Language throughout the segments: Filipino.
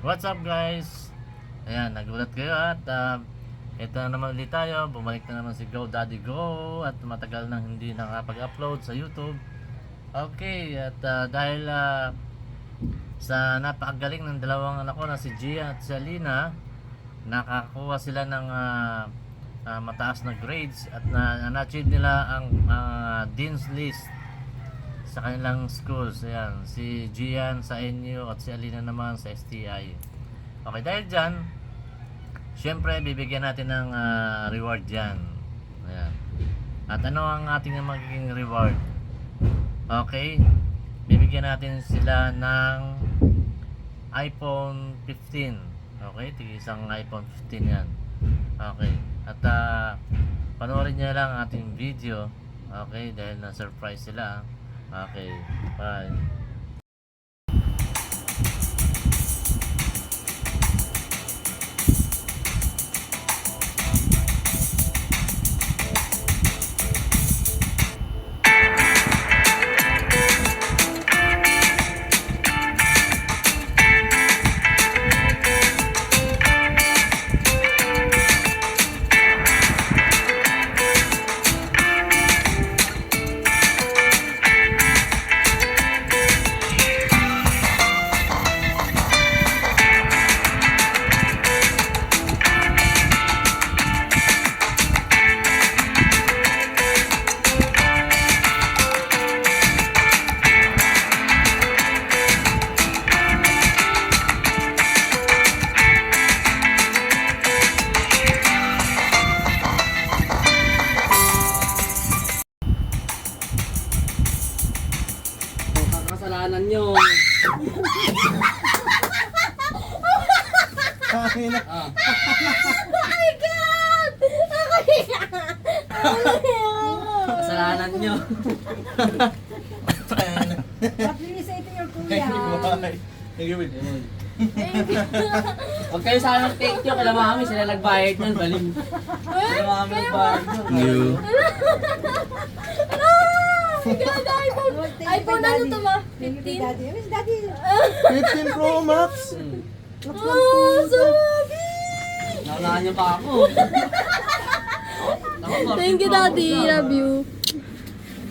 What's up guys? Ayan, nagulat kayo at ito na naman ulit tayo. Bumalik na naman si Go Daddy Go at matagal nang hindi nakapag-upload sa YouTube. Okay, at dahil sa napakagaling ng dalawang anak ko na si Gia at si Alina, nakakuha sila ng mataas na grades at na-achieve nila ang Dean's List sa kanilang schools. Ayan, si Gian sa NU at si Alina naman sa STI. Okay, dahil dyan, syempre bibigyan natin ng reward dyan. Ayan. At ano ang ating magiging reward? Okay, bibigyan natin sila ng iPhone 15. Okay, isang iPhone 15 yan. Okay, at panoorin nyo lang ating video. Okay, dahil na-surprise sila. Okay, bye. Kasalanan nyo. Oh my God! Kasalanan nyo. Please say to your kuya. Huwag kayo sana mag-take nyo. Kala mami sila nagbayad nun. Baling. Kala mami nagbayad nun. God, iPhone ano to ma? 15? Daddy. 15 Pro Max. Oh, sabi! Naunahan nyo pa ako. Thank you, Daddy. Love you.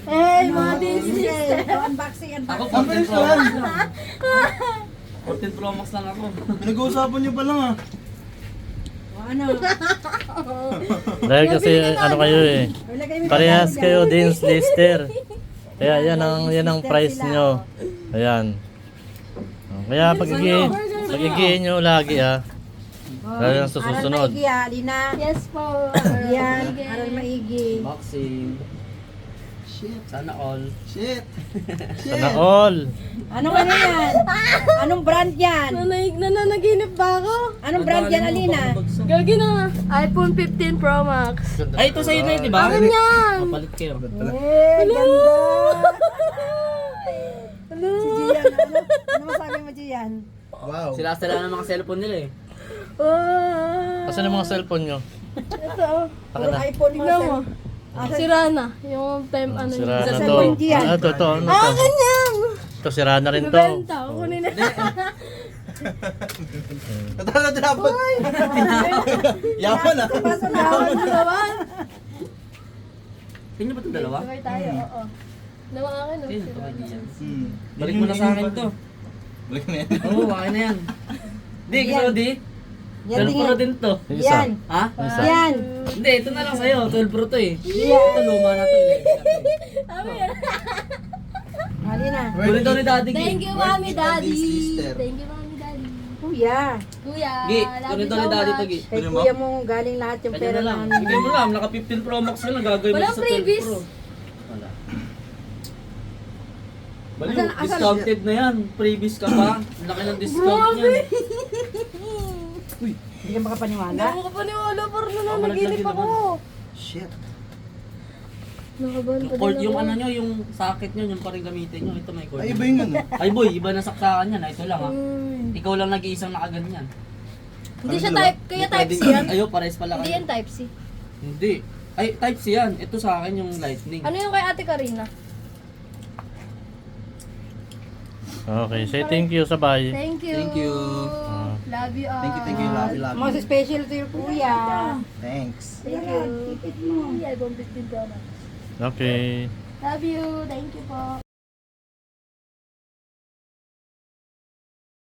Hey, mga sister. Unboxing. Ako 14 Pro Max lang. 14 Pro Max lang ako. Pinag-uusapan niyo pa lang ah. Ano? Dahil kasi ano kayo eh, parehas kayo Dean's Lister. Kaya yan ang price nyo. Ayan. Kaya pag-igihin nyo lagi lalo na sa susunod. Aral maigi ah, Lina. Yes po. Yan, aral maigi. Boxing. Shit. Sana all. Shit. Sana all. Anong ano yan? Anong brand yan? Nananaginip ba ako? Anong brand yan, Alina? Gagi na. iPhone 15 Pro Max. Ay, ito sa'yo na yun, di ba? Akin yan. Papalit kayo. Eh, ganda. Hello. Si Gian, ano masabi mo, Gian? Wow. Sila ng mga cellphone nila eh. Wow. Kasi yung mga cellphone nyo. Ito. Puro iPhone mo. Tignan mo. Sira na. Yung time ano Sira yun. na to. cellphone yan. Ito, ano to? Akin yan. Ito, sira na rin to. Benta. Kunin na. Natala na dapat. Yaman ah. Lawan mo naman. Tingnan ba itong dalawa? Sabay tayo, oo. Nawa akin, no? Tingnan ito kay Gian. Hmm. Balik mo na sa akin to. Balik na yan. Oo, akin na yan. Di, gusto mo di? Yan 12 Pro din to. Yung isa. Yan. Ha? Isa. Yan. Hindi, ito na lang sa'yo. 12 Pro to eh. Ito luma na to eh. Sabi yan. Alina. Kunin daw ni Daddy. Thank you, Mami Daddy. Sister. Thank you, Mami Daddy. Kuya. Kuya, Gi, love kunin you daw so ni Daddy to, much. Gi. Kay Kunin mo? kuya mo galing lahat yung Kanya pera na lang. na. Bigay mo lang. Naka 15 Pro Max yun. Nagagawin mo Walang sa 12 freebies. Pro. Wala. Baliw, discounted na yan. Previous ka pa. Ang laki ng discount niyan. Hindi ka makapaniwala. Hindi ako kapaniwala, parang nananaginip malaglag ako. Shit. Nakabahan pa Cord, din yung ako. ano nyo, yung socket nyo, yung pa rin gamitin nyo. Ito may cord. Ay, iba yung ano. Ay boy, iba na saksakan yan. Ito lang ha. Mm. Ikaw lang nag-iisang nakaganyan. Hindi siya dalawa? type, kaya type C yan. Ayo, pares pala Hindi kayo. yan type C. Hindi. Ay, type C yan. Ito sa akin yung lightning. Ano yung kay Ate Karina? Okay, say thank you, sabay. Thank you. Thank you. Love you all. Thank you. Love you. Most special to your kuya. Thanks. Thank you. I bump it din donuts. Okay. Love you. Thank you po.